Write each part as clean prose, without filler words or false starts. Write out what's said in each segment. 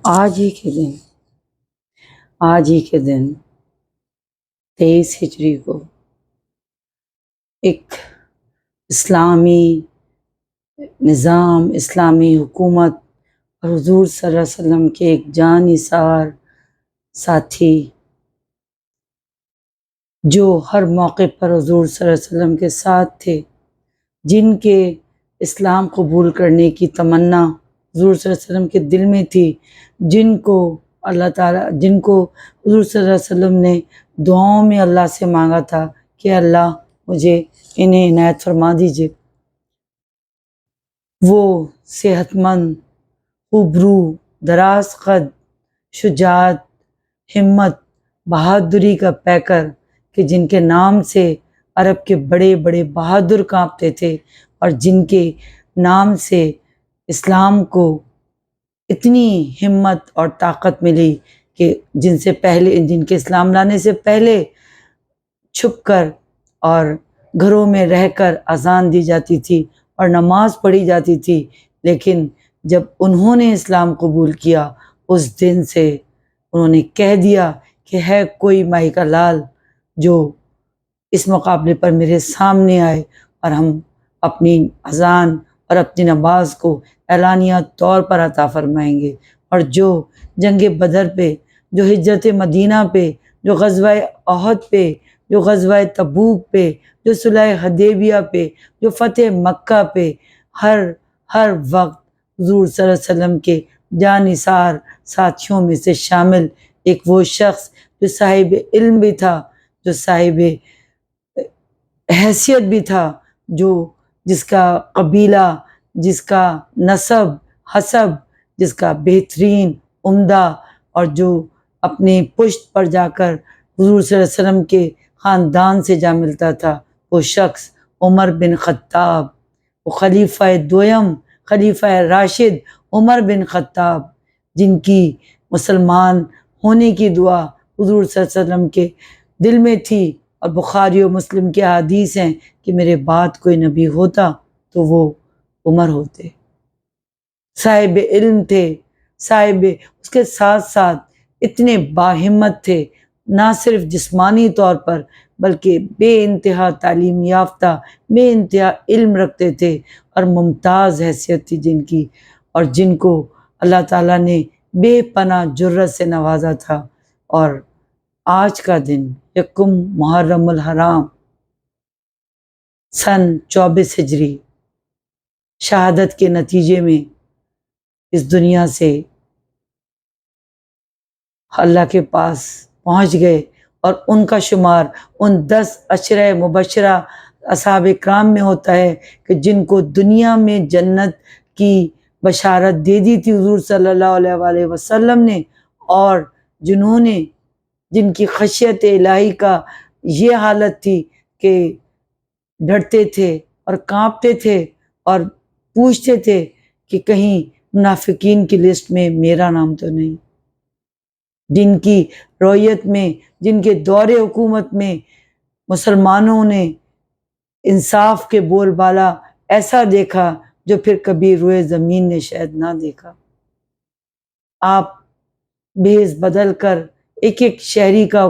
آج ہی کے دن 23 ہجری کو ایک اسلامی نظام، اسلامی حکومت اور حضور صلی اللہ علیہ وسلم کے ایک جان نثار ساتھی جو ہر موقع پر حضور صلی اللہ علیہ وسلم کے ساتھ تھے، جن کے اسلام قبول کرنے کی تمنا حضور صلی اللہ علیہ وسلم کے دل میں تھی، جن کو حضور صلی اللہ علیہ وسلم نے دعاؤں میں اللہ سے مانگا تھا کہ اللہ مجھے انہیں عنایت فرما دیجیے، وہ صحت مند، خوبرو، دراز قد، شجاعت، ہمت، بہادری کا پیکر، کہ جن کے نام سے عرب کے بڑے بڑے بہادر کانپتے تھے، اور جن کے نام سے اسلام کو اتنی ہمت اور طاقت ملی کہ جن کے اسلام لانے سے پہلے چھپ کر اور گھروں میں رہ کر اذان دی جاتی تھی اور نماز پڑھی جاتی تھی، لیکن جب انہوں نے اسلام قبول کیا، اس دن سے انہوں نے کہہ دیا کہ ہے کوئی مائی کا لال جو اس مقابلے پر میرے سامنے آئے اور ہم اپنی اذان اور اپنی نماز کو اعلانیہ طور پر عطا فرمائیں گے، اور جو جنگ بدر پہ، جو ہجرت مدینہ پہ، جو غزوہ احد پہ، جو غزوہ تبوک پہ، جو صلح حدیبیہ پہ، جو فتح مکہ پہ، ہر وقت حضور صلی اللہ علیہ وسلم کے جانثار ساتھیوں میں سے شامل ایک وہ شخص جو صاحب علم بھی تھا، جو صاحب حیثیت بھی تھا، جس کا قبیلہ، جس کا نسب حسب، جس کا بہترین عمدہ، اور جو اپنی پشت پر جا کر حضور صلی اللہ علیہ وسلم کے خاندان سے جا ملتا تھا، وہ شخص عمر بن خطاب، وہ خلیفہ دویم، خلیفہ راشد عمر بن خطاب، جن کی مسلمان ہونے کی دعا حضور صلی اللہ علیہ وسلم کے دل میں تھی، اور بخاری و مسلم کے حدیث ہیں کہ میرے بعد کوئی نبی ہوتا تو وہ عمر ہوتے۔ صاحب علم تھے، اس کے ساتھ ساتھ اتنے باہمت تھے، نہ صرف جسمانی طور پر بلکہ بے انتہا تعلیم یافتہ، بے انتہا علم رکھتے تھے، اور ممتاز حیثیت تھی جن کی، اور جن کو اللہ تعالیٰ نے بے پناہ جرت سے نوازا تھا۔ اور آج کا دن یکم محرم الحرام سن 24 ہجری شہادت کے نتیجے میں اس دنیا سے اللہ کے پاس پہنچ گئے، اور ان کا شمار ان 10 عشرہ مبشرہ اصحاب کرام میں ہوتا ہے کہ جن کو دنیا میں جنت کی بشارت دے دی تھی حضور صلی اللہ علیہ وآلہ وسلم نے، اور جن کی خشیت الہی کا یہ حالت تھی کہ ڈرتے تھے اور کانپتے تھے اور پوچھتے تھے کہ کہیں منافقین کی لسٹ میں میرا نام تو نہیں، جن کی رویت میں، جن کے دور حکومت میں مسلمانوں نے انصاف کے بول بالا ایسا دیکھا جو پھر کبھی روئے زمین نے شاید نہ دیکھا۔ آپ بھیس بدل کر ایک شہری کا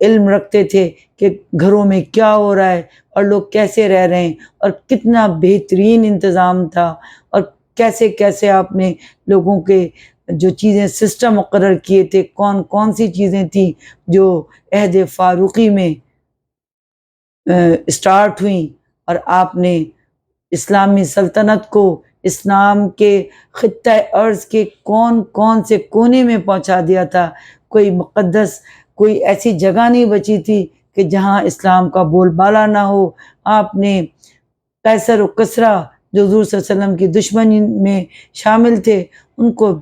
علم رکھتے تھے کہ گھروں میں کیا ہو رہا ہے اور لوگ کیسے رہ رہے ہیں، اور کتنا بہترین انتظام تھا، اور کیسے کیسے آپ نے لوگوں کے جو چیزیں سسٹم مقرر کیے تھے، کون کون سی چیزیں تھیں جو عہد فاروقی میں اسٹارٹ ہوئیں، اور آپ نے اسلامی سلطنت کو اسلام کے خطہ ارض کے کون سے کونے میں پہنچا دیا تھا۔ کوئی ایسی جگہ نہیں بچی تھی کہ جہاں اسلام کا بول بالا نہ ہو۔ آپ نے قیصر و کسریٰ جو حضور صلی اللہ علیہ وسلم کی دشمنی میں شامل تھے، ان کو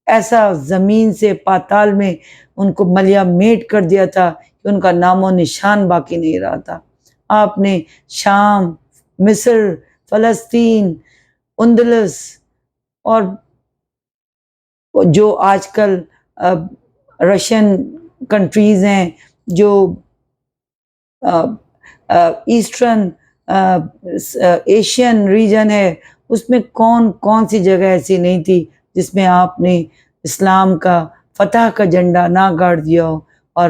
ایسا زمین سے پاتال میں ان کو ملیا میٹ کر دیا تھا کہ ان کا نام و نشان باقی نہیں رہا تھا۔ آپ نے شام، مصر، فلسطین، اندلس، اور جو آج کل رشین کنٹریز ہیں، جو ایسٹرن ایشین ریجن ہے، اس میں کون سی جگہ ایسی نہیں تھی جس میں آپ نے اسلام کا فتح کا جھنڈا نہ گاڑ دیا ہو، اور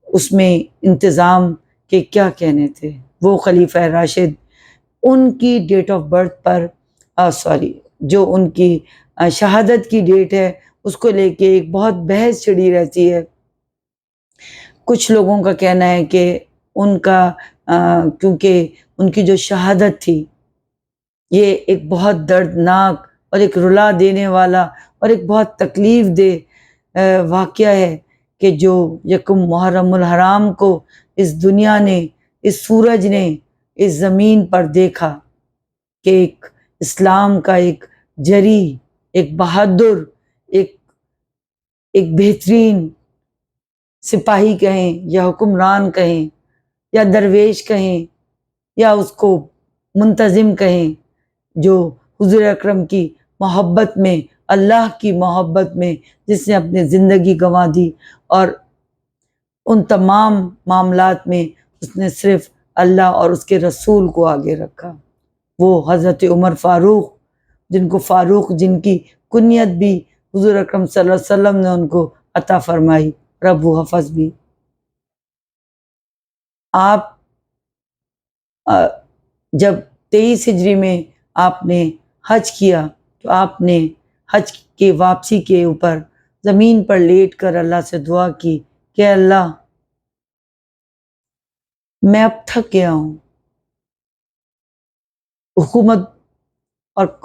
اس میں انتظام کے کیا کہنے تھے۔ وہ خلیفہ راشد، ان کی ڈیٹ آف برتھ پر جو ان کی شہادت کی ڈیٹ ہے اس کو لے کے ایک بہت بحث چھڑی رہتی ہے۔ کچھ لوگوں کا کہنا ہے کہ ان کا کیونکہ ان کی جو شہادت تھی یہ ایک بہت دردناک اور ایک رلا دینے والا اور ایک بہت تکلیف دہ واقعہ ہے کہ جو یکم محرم الحرام کو اس دنیا نے، اس سورج نے اس زمین پر دیکھا کہ ایک اسلام کا ایک جری، ایک بہادر، ایک بہترین سپاہی کہیں یا حکمران کہیں یا درویش کہیں یا اس کو منتظم کہیں، جو حضور اکرم کی محبت میں، اللہ کی محبت میں جس نے اپنی زندگی گنوا دی، اور ان تمام معاملات میں اس نے صرف اللہ اور اس کے رسول کو آگے رکھا۔ وہ حضرت عمر فاروق، جن کو فاروق، جن کی کنیت بھی حضور اکرم صلی اللہ علیہ وسلم نے ان کو عطا فرمائی، رب و حفظ بھی۔ آپ جب 23 ہجری میں آپ نے حج کیا تو آپ نے حج کے واپسی کے اوپر زمین پر لیٹ کر اللہ سے دعا کی کہ اللہ میں اب تھک گیا ہوں،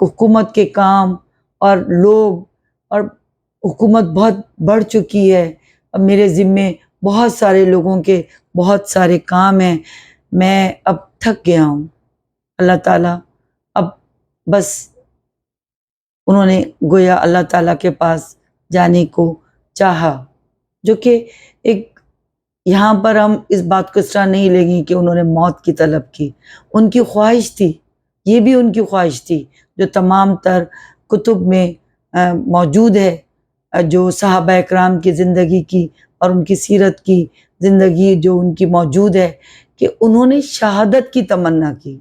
حکومت کے کام اور لوگ اور حکومت بہت بڑھ چکی ہے، اب میرے ذمے بہت سارے لوگوں کے بہت سارے کام ہیں، میں اب تھک گیا ہوں۔ اللہ تعالیٰ اب بس انہوں نے گویا اللہ تعالیٰ کے پاس جانے کو چاہا، جو کہ ایک یہاں پر ہم اس بات کو اس طرح نہیں لیں گے کہ انہوں نے موت کی طلب کی، ان کی خواہش تھی، یہ بھی ان کی خواہش تھی جو تمام تر کتب میں موجود ہے، جو صحابہ اکرام کی زندگی کی اور ان کی سیرت کی زندگی جو ان کی موجود ہے، کہ انہوں نے شہادت کی تمنا کی،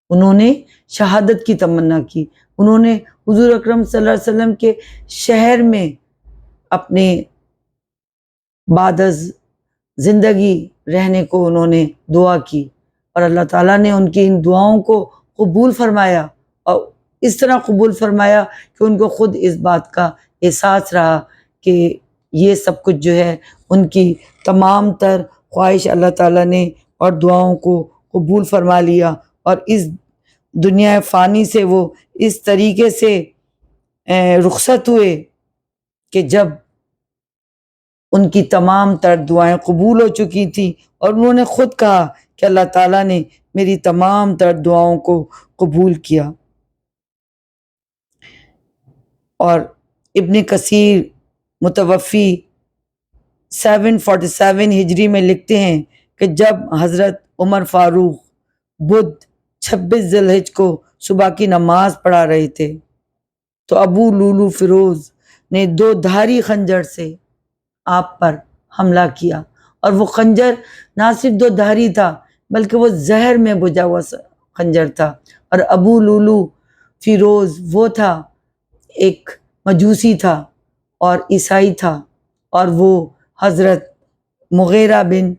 انہوں نے شہادت کی تمنا کی، انہوں نے حضور اکرم صلی اللہ علیہ وسلم کے شہر میں اپنے بعد از زندگی رہنے کو انہوں نے دعا کی، اور اللہ تعالیٰ نے ان کی ان دعاؤں کو قبول فرمایا، اور اس طرح قبول فرمایا کہ ان کو خود اس بات کا احساس رہا کہ یہ سب کچھ جو ہے ان کی تمام تر خواہش اللہ تعالیٰ نے اور دعاؤں کو قبول فرما لیا، اور اس دنیا فانی سے وہ اس طریقے سے رخصت ہوئے کہ جب ان کی تمام تر دعائیں قبول ہو چکی تھیں، اور انہوں نے خود کہا کہ اللہ تعالیٰ نے میری تمام تر دعاؤں کو قبول کیا۔ اور ابن کثیر متوفی 747 ہجری میں لکھتے ہیں کہ جب حضرت عمر فاروق بدھ 26 ذی الحجہ کو صبح کی نماز پڑھا رہے تھے تو ابو لولو فیروز نے 2 دھاری خنجر سے آپ پر حملہ کیا، اور وہ خنجر نہ صرف 2 دھاری تھا بلکہ وہ زہر میں بجھا ہوا خنجر تھا، اور ابو لولو فیروز وہ تھا، ایک مجوسی تھا اور عیسائی تھا، اور وہ حضرت مغیرہ بن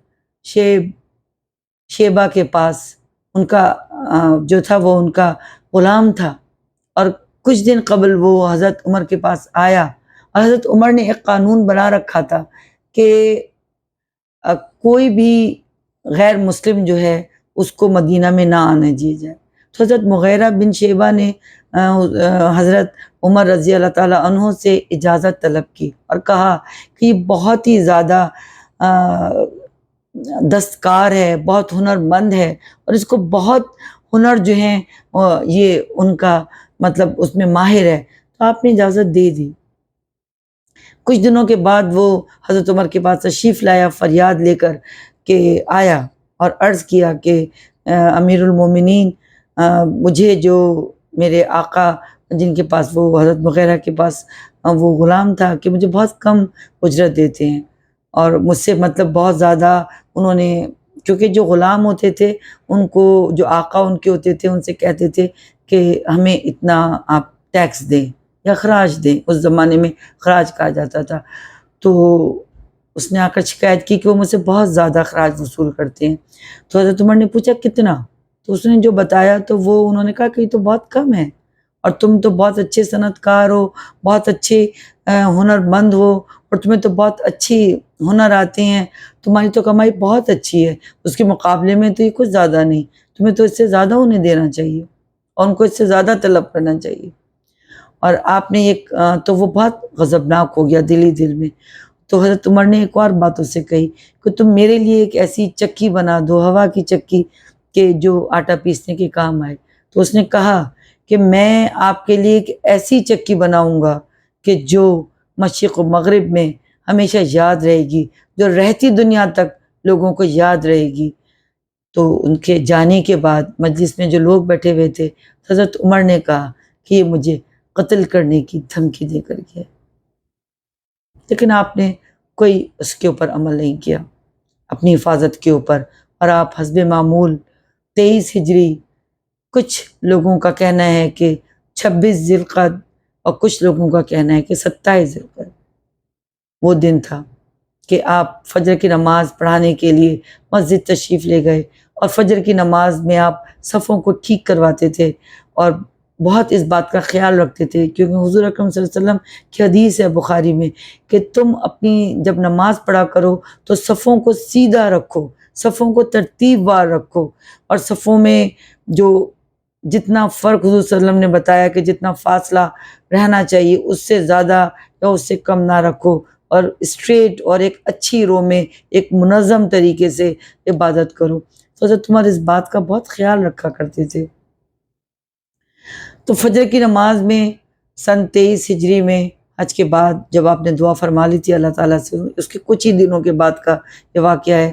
شیبہ کے پاس ان کا جو تھا وہ ان کا غلام تھا، اور کچھ دن قبل وہ حضرت عمر کے پاس آیا، اور حضرت عمر نے ایک قانون بنا رکھا تھا کہ کوئی بھی غیر مسلم جو ہے اس کو مدینہ میں نہ آنے دیا جائے۔ تو حضرت مغیرہ بن شیبہ نے حضرت عمر رضی اللہ تعالیٰ عنہ سے اجازت طلب کی اور کہا کہ یہ بہت ہی زیادہ دستکار ہے، بہت ہنرمند ہے، اور اس کو بہت ہنر جو ہیں یہ ان کا مطلب اس میں ماہر ہے، تو آپ نے اجازت دے دی۔ کچھ دنوں کے بعد وہ حضرت عمر کے پاس تشریف لایا، فریاد لے کر کہ آیا اور عرض کیا کہ امیر المومنین، مجھے جو میرے آقا جن کے پاس وہ حضرت مغیرہ کے پاس وہ غلام تھا کہ مجھے بہت کم اجرت دیتے ہیں، اور مجھ سے مطلب بہت زیادہ انہوں نے، کیونکہ جو غلام ہوتے تھے ان کو جو آقا ان کے ہوتے تھے ان سے کہتے تھے کہ ہمیں اتنا آپ ٹیکس دیں یا خراج دیں. اس زمانے میں خراج کہا جاتا تھا. تو اس نے آ کر شکایت کی کہ وہ مجھ سے بہت زیادہ خراج وصول کرتے ہیں. تو حضرت عمر نے پوچھا کتنا؟ تو اس نے جو بتایا تو وہ انہوں نے کہا کہ یہ تو بہت کم ہے، اور تم تو بہت اچھے صنعت کار ہو، بہت اچھے ہنر مند ہو، اور تمہیں تو بہت اچھی ہنر آتے ہیں، تمہاری تو کمائی بہت اچھی ہے، اس کے مقابلے میں تو یہ کچھ زیادہ نہیں، تمہیں تو اس سے زیادہ انہیں دینا چاہیے اور ان کو اس سے زیادہ طلب کرنا چاہیے. اور آپ نے ایک تو وہ بہت غضبناک ہو گیا دل ہی دل میں. تو حضرت عمر نے ایک اور بات اس سے کہی کہ تم میرے لیے ایک ایسی چکی بنا دو، ہوا کی چکی، کہ جو آٹا پیسنے کے کام آئے. تو اس نے کہا کہ میں آپ کے لیے ایک ایسی چکی بناؤں گا کہ جو مشرق و مغرب میں ہمیشہ یاد رہے گی، جو رہتی دنیا تک لوگوں کو یاد رہے گی. تو ان کے جانے کے بعد مجلس میں جو لوگ بیٹھے ہوئے تھے، حضرت عمر نے کہا کہ یہ مجھے قتل کرنے کی دھمکی دے کر گیا، لیکن آپ نے کوئی اس کے اوپر عمل نہیں کیا اپنی حفاظت کے اوپر. اور آپ حسب معمول 23 ہجری، کچھ لوگوں کا کہنا ہے کہ 26 ذی القعدہ، اور کچھ لوگوں کا کہنا ہے کہ 27 ذی القعدہ وہ دن تھا کہ آپ فجر کی نماز پڑھانے کے لیے مسجد تشریف لے گئے، اور فجر کی نماز میں آپ صفوں کو ٹھیک کرواتے تھے اور بہت اس بات کا خیال رکھتے تھے، کیونکہ حضور اکرم صلی اللہ علیہ وسلم کی حدیث ہے بخاری میں کہ تم اپنی جب نماز پڑھا کرو تو صفوں کو سیدھا رکھو، صفوں کو ترتیب وار رکھو، اور صفوں میں جو جتنا فرق حضور صلی اللہ علیہ وسلم نے بتایا کہ جتنا فاصلہ رہنا چاہیے اس سے زیادہ یا اس سے کم نہ رکھو، اور اسٹریٹ اور ایک اچھی رو میں ایک منظم طریقے سے عبادت کرو. تو حضرت عمر اس بات کا بہت خیال رکھا کرتے تھے. تو فجر کی نماز میں سن 23 ہجری میں حج کے بعد جب آپ نے دعا فرما لی تھی اللہ تعالیٰ سے، اس کے کچھ ہی دنوں کے بعد کا یہ واقعہ ہے.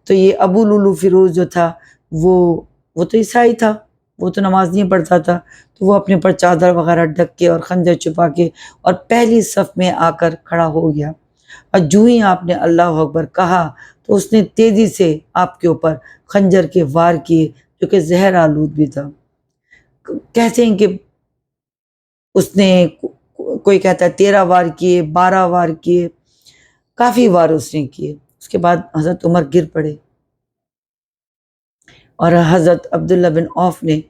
تو یہ ابو لولو فیروز جو تھا وہ تو عیسائی تھا، وہ تو نماز نہیں پڑھتا تھا. تو وہ اپنے پر چادر وغیرہ ڈھک کے اور خنجر چھپا کے اور پہلی صف میں آ کر کھڑا ہو گیا. اور جو ہی آپ نے اللہ اکبر کہا تو اس نے تیزی سے آپ کے اوپر خنجر کے وار کیے، جو کہ زہر آلود بھی تھا. کہتے ہیں کہ اس نے کوئی کہتا ہے 13 وار کیے، 12 وار کیے، کافی وار اس نے کیے. اس کے بعد حضرت عمر گر پڑے، اور حضرت عبداللہ بن عوف نے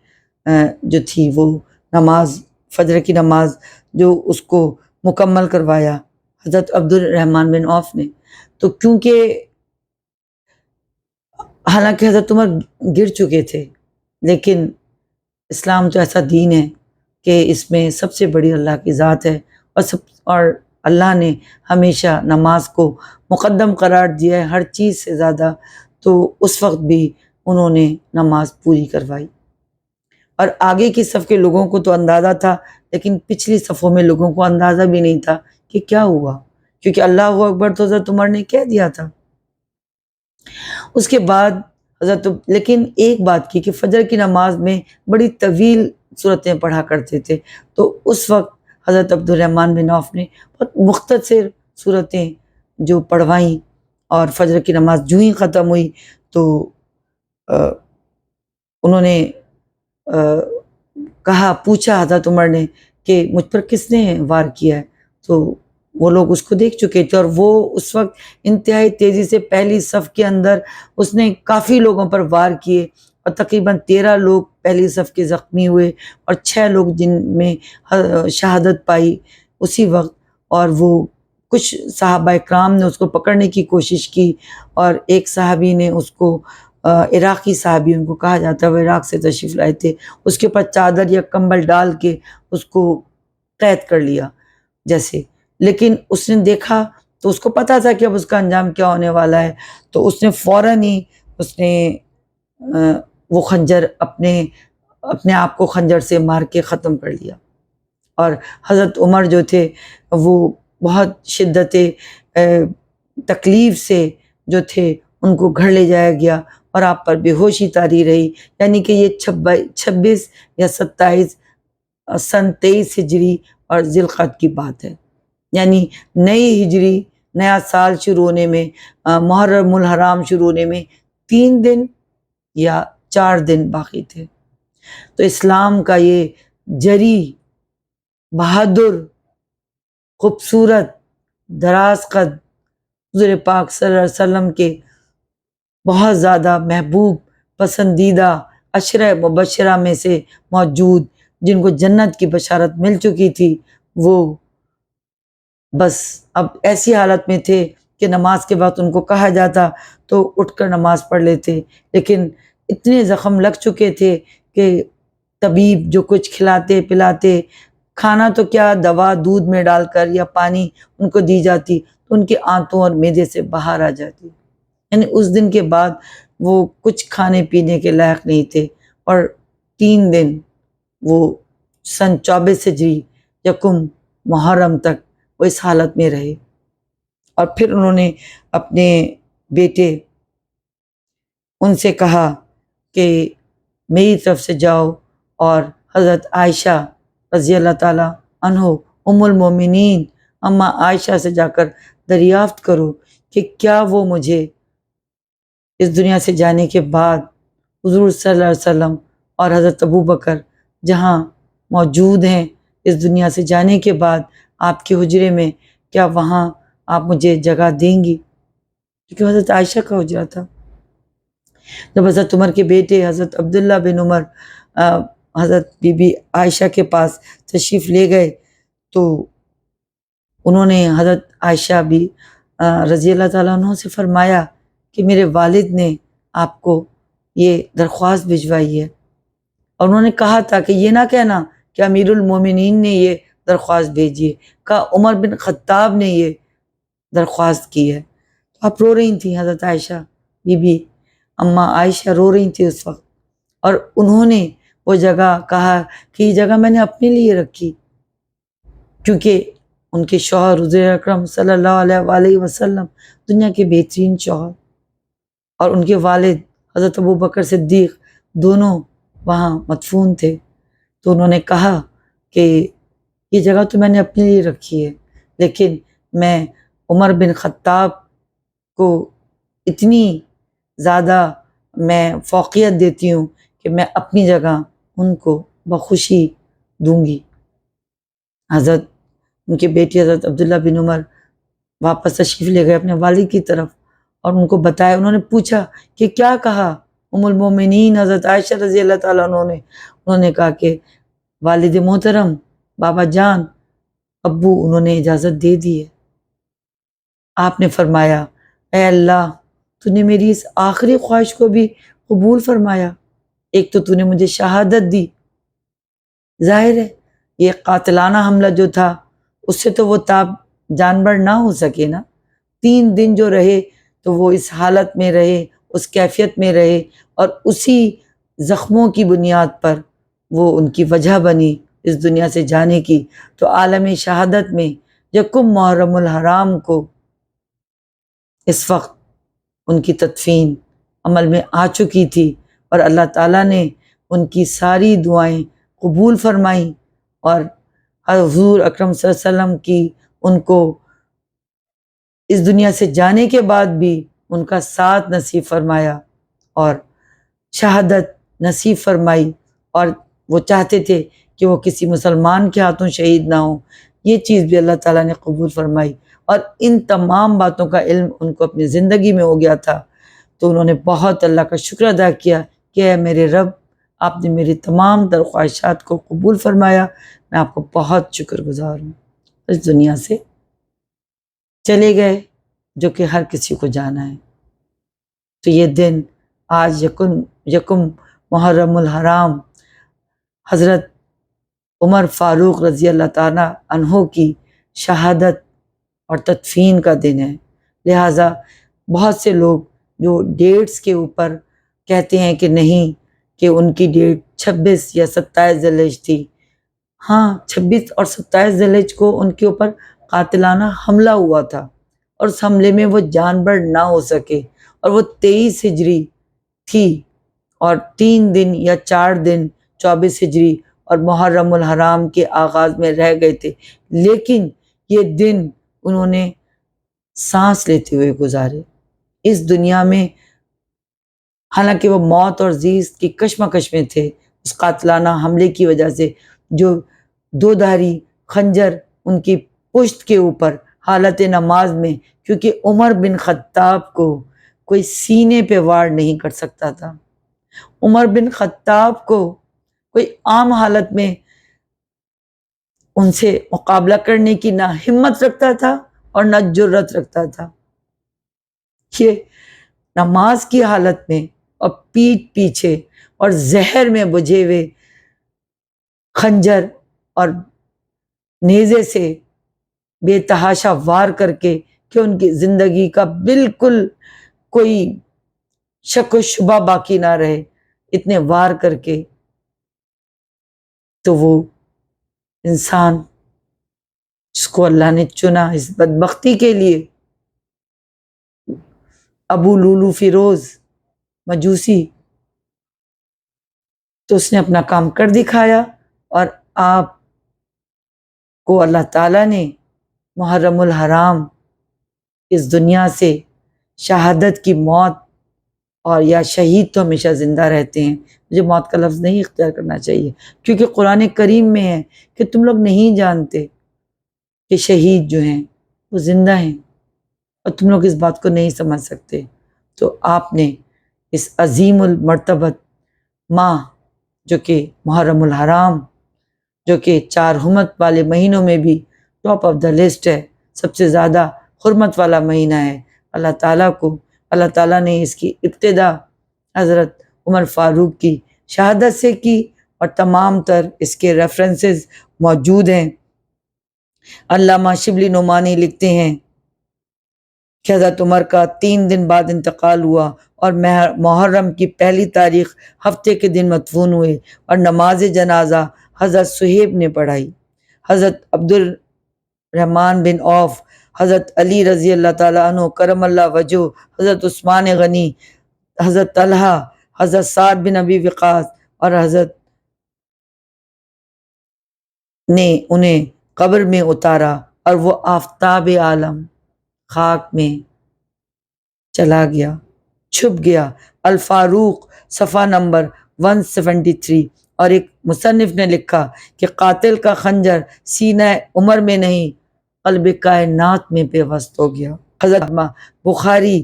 جو تھی وہ نماز، فجر کی نماز جو اس کو مکمل کروایا حضرت عبد الرحمن بن عوف نے. تو کیونکہ حالانکہ حضرت عمر گر چکے تھے، لیکن اسلام تو ایسا دین ہے کہ اس میں سب سے بڑی اللہ کی ذات ہے، اور اللہ نے ہمیشہ نماز کو مقدم قرار دیا ہے ہر چیز سے زیادہ. تو اس وقت بھی انہوں نے نماز پوری کروائی. اور آگے کی صف کے لوگوں کو تو اندازہ تھا، لیکن پچھلی صفوں میں لوگوں کو اندازہ بھی نہیں تھا کہ کیا ہوا، کیونکہ اللہ اکبر تو حضرت عمر نے کہہ دیا تھا. اس کے بعد لیکن ایک بات کی کہ فجر کی نماز میں بڑی طویل صورتیں پڑھا کرتے تھے. تو اس وقت حضرت عبد الرحمن بن عوف نے بہت مختصر صورتیں جو پڑھوائیں، اور فجر کی نماز جو ہی ختم ہوئی تو انہوں نے پوچھا حضرت عمر نے کہ مجھ پر کس نے وار کیا ہے. تو وہ لوگ اس کو دیکھ چکے تھے، اور وہ اس وقت انتہائی تیزی سے پہلی صف کے اندر اس نے کافی لوگوں پر وار کیے، اور تقریباً 13 لوگ پہلی صف کے زخمی ہوئے، اور 6 لوگ جن میں شہادت پائی اسی وقت. اور وہ کچھ صحابہ اکرام نے اس کو پکڑنے کی کوشش کی، اور ایک صحابی نے اس کو عراقی صحابی ان کو کہا جاتا ہے، وہ عراق سے تشریف لائے تھے، اس کے اوپر چادر یا کمبل ڈال کے اس کو قید کر لیا جیسے. لیکن اس نے دیکھا تو اس کو پتا تھا کہ اب اس کا انجام کیا ہونے والا ہے. تو اس نے فوراً ہی اس نے وہ خنجر اپنے آپ کو خنجر سے مار کے ختم کر لیا. اور حضرت عمر جو تھے وہ بہت شدت تکلیف سے جو تھے ان کو گھر لے جایا گیا، اور آپ پر بے ہوشی طاری رہی. یعنی کہ یہ 26 یا 27 سن 23 ہجری اور ذی القعدہ کی بات ہے. یعنی نئی ہجری، نیا سال شروع ہونے میں، محرم الحرام شروع ہونے میں 3 دن یا 4 دن باقی تھے. تو اسلام کا یہ جری بہادر، خوبصورت، دراز قد، حضور پاک صلی اللہ علیہ وسلم کے بہت زیادہ محبوب پسندیدہ عشرہ مبشرہ میں سے موجود، جن کو جنت کی بشارت مل چکی تھی، وہ بس اب ایسی حالت میں تھے کہ نماز کے بعد ان کو کہا جاتا تو اٹھ کر نماز پڑھ لیتے، لیکن اتنے زخم لگ چکے تھے کہ طبیب جو کچھ کھلاتے پلاتے، کھانا تو کیا، دوا دودھ میں ڈال کر یا پانی ان کو دی جاتی تو ان کے آنتوں اور معدے سے باہر آ جاتی، یعنی اس دن کے بعد وہ کچھ کھانے پینے کے لائق نہیں تھے، اور 3 دن وہ سن 24 ہجری یکم محرم تک وہ اس حالت میں رہے۔ اور پھر انہوں نے اپنے بیٹے ان سے کہا کہ میری طرف سے جاؤ اور حضرت عائشہ رضی اللہ تعالیٰ عنہ ام المومنین اماں عائشہ سے جا کر دریافت کرو کہ کیا وہ مجھے اس دنیا سے جانے کے بعد حضور صلی اللہ علیہ وسلم اور حضرت ابو بکر جہاں موجود ہیں اس دنیا سے جانے کے بعد آپ کے حجرے میں، کیا وہاں آپ مجھے جگہ دیں گی؟ کیونکہ حضرت عائشہ کا حجرہ تھا۔ جب حضرت عمر کے بیٹے حضرت عبداللہ بن عمر حضرت بی بی عائشہ کے پاس تشریف لے گئے تو انہوں نے حضرت عائشہ بھی رضی اللہ تعالیٰ عنہ سے فرمایا کہ میرے والد نے آپ کو یہ درخواست بھجوائی ہے، اور انہوں نے کہا تھا کہ یہ نہ کہنا کہ امیر المومنین نے یہ درخواست بھیجی ہے، کہا عمر بن خطاب نے یہ درخواست کی ہے۔ تو آپ رو رہی تھیں، حضرت عائشہ بی بی اماں عائشہ رو رہی تھی اس وقت، اور انہوں نے وہ جگہ کہا کہ یہ جگہ میں نے اپنے لیے رکھی، کیونکہ ان کے شوہر حضور اکرم صلی اللہ علیہ وآلہ وسلم دنیا کے بہترین شوہر، اور ان کے والد حضرت ابو بکر صدیق دونوں وہاں مدفون تھے، تو انہوں نے کہا کہ یہ جگہ تو میں نے اپنے لیے رکھی ہے، لیکن میں عمر بن خطاب کو اتنی زیادہ میں فوقیت دیتی ہوں کہ میں اپنی جگہ ان کو بخوشی دوں گی۔ حضرت ان کے بیٹے حضرت عبداللہ بن عمر واپس تشریف لے گئے اپنے والد کی طرف، اور ان کو بتایا، انہوں نے پوچھا کہ کیا کہا ام المومنین حضرت عائشہ رضی اللہ تعالیٰ عنہ نے؟ انہوں نے کہا کہ والد محترم، بابا جان، ابو، انہوں نے اجازت دے دی ہے۔ آپ نے فرمایا، اے اللہ، تو نے میری اس آخری خواہش کو بھی قبول فرمایا، ایک تو نے مجھے شہادت دی، ظاہر ہے یہ قاتلانہ حملہ جو تھا اس سے تو وہ تاب جانبر نہ ہو سکے نا، 3 دن جو رہے تو وہ اس حالت میں رہے، اس کیفیت میں رہے، اور اسی زخموں کی بنیاد پر وہ ان کی وجہ بنی اس دنیا سے جانے کی۔ تو عالم شہادت میں یکم محرم الحرام کو اس وقت ان کی تدفین عمل میں آ چکی تھی، اور اللہ تعالیٰ نے ان کی ساری دعائیں قبول فرمائیں، اور حضور اکرم صلی اللہ علیہ وسلم کی ان کو اس دنیا سے جانے کے بعد بھی ان کا ساتھ نصیب فرمایا اور شہادت نصیب فرمائی، اور وہ چاہتے تھے کہ وہ کسی مسلمان کے ہاتھوں شہید نہ ہوں، یہ چیز بھی اللہ تعالیٰ نے قبول فرمائی، اور ان تمام باتوں کا علم ان کو اپنی زندگی میں ہو گیا تھا۔ تو انہوں نے بہت اللہ کا شکر ادا کیا کہ اے میرے رب، آپ نے میری تمام خواہشات کو قبول فرمایا، میں آپ کو بہت شکر گزار ہوں۔ اس دنیا سے چلے گئے، جو کہ ہر کسی کو جانا ہے۔ تو یہ دن آج یکم محرم الحرام حضرت عمر فاروق رضی اللہ تعالیٰ عنہ کی شہادت اور تدفین کا دن ہے، لہٰذا بہت سے لوگ جو ڈیٹس کے اوپر کہتے ہیں کہ نہیں، کہ ان کی ڈیٹ 26 یا 27 ذی الحجہ تھی، ہاں 26 اور 27 ذی الحجہ کو ان کے اوپر قاتلانہ حملہ ہوا تھا، اور اس حملے میں وہ جانبر نہ ہو سکے، اور وہ 23 ہجری تھی، اور 3 دن یا 4 دن 24 ہجری اور محرم الحرام کے آغاز میں رہ گئے تھے، لیکن یہ دن انہوں نے سانس لیتے ہوئے گزارے اس دنیا میں، حالانکہ وہ موت اور زیست کی کشمکش میں تھے اس قاتلانہ حملے کی وجہ سے، جو 2 دھاری خنجر ان کی پشت کے اوپر حالت نماز میں، کیونکہ عمر بن خطاب کو کوئی سینے پہ وار نہیں کر سکتا تھا۔ عمر بن خطاب کو کوئی عام حالت میں ان سے مقابلہ کرنے کی نہ ہمت رکھتا تھا اور نہ جرت رکھتا تھا۔ یہ نماز کی حالت میں اور پیٹھ پیچھے اور زہر میں بجھے ہوئے خنجر اور نیزے سے بے تحاشا وار کر کے کہ ان کی زندگی کا بالکل کوئی شک و شبہ باقی نہ رہے، اتنے وار کر کے، تو وہ انسان جس کو اللہ نے چنا اس بدبختی کے لیے، ابو لولو فیروز مجوسی، تو اس نے اپنا کام کر دکھایا، اور آپ کو اللہ تعالیٰ نے محرم الحرام اس دنیا سے شہادت کی موت، اور یا شہید تو ہمیشہ زندہ رہتے ہیں، مجھے موت کا لفظ نہیں اختیار کرنا چاہیے، کیونکہ قرآن کریم میں ہے کہ تم لوگ نہیں جانتے کہ شہید جو ہیں وہ زندہ ہیں، اور تم لوگ اس بات کو نہیں سمجھ سکتے۔ تو آپ نے اس عظیم المرتبت ماہ جو کہ محرم الحرام، جو کہ 4 حرمت والے مہینوں میں بھی ٹاپ آف دا لسٹ ہے، سب سے زیادہ حرمت والا مہینہ ہے، اللہ تعالیٰ نے اس کی ابتدا حضرت عمر فاروق کی شہادت سے کی، اور تمام تر اس کے ریفرنسز موجود ہیں۔ علامہ شبلی نعمانی لکھتے ہیں کہ حضرت عمر کا 3 دن بعد انتقال ہوا، اور محرم کی 1 تاریخ ہفتے کے دن مدفون ہوئے، اور نماز جنازہ حضرت صہیب نے پڑھائی۔ حضرت عبد الرحمن بن عوف، حضرت علی رضی اللہ تعالیٰ عنہ کرم اللہ وجہ، حضرت عثمان غنی، حضرت طلحہ، حضرت سعد بن ابی وقاص، اور حضرت نے انہیں قبر میں اتارا، اور وہ آفتاب عالم خاک میں چلا گیا، چھپ گیا۔ الفاروق صفحہ نمبر 173۔ اور ایک مصنف نے لکھا کہ قاتل کا خنجر سینہ عمر میں نہیں، قلب کائنات میں پیوست ہو گیا۔ حضرت بخاری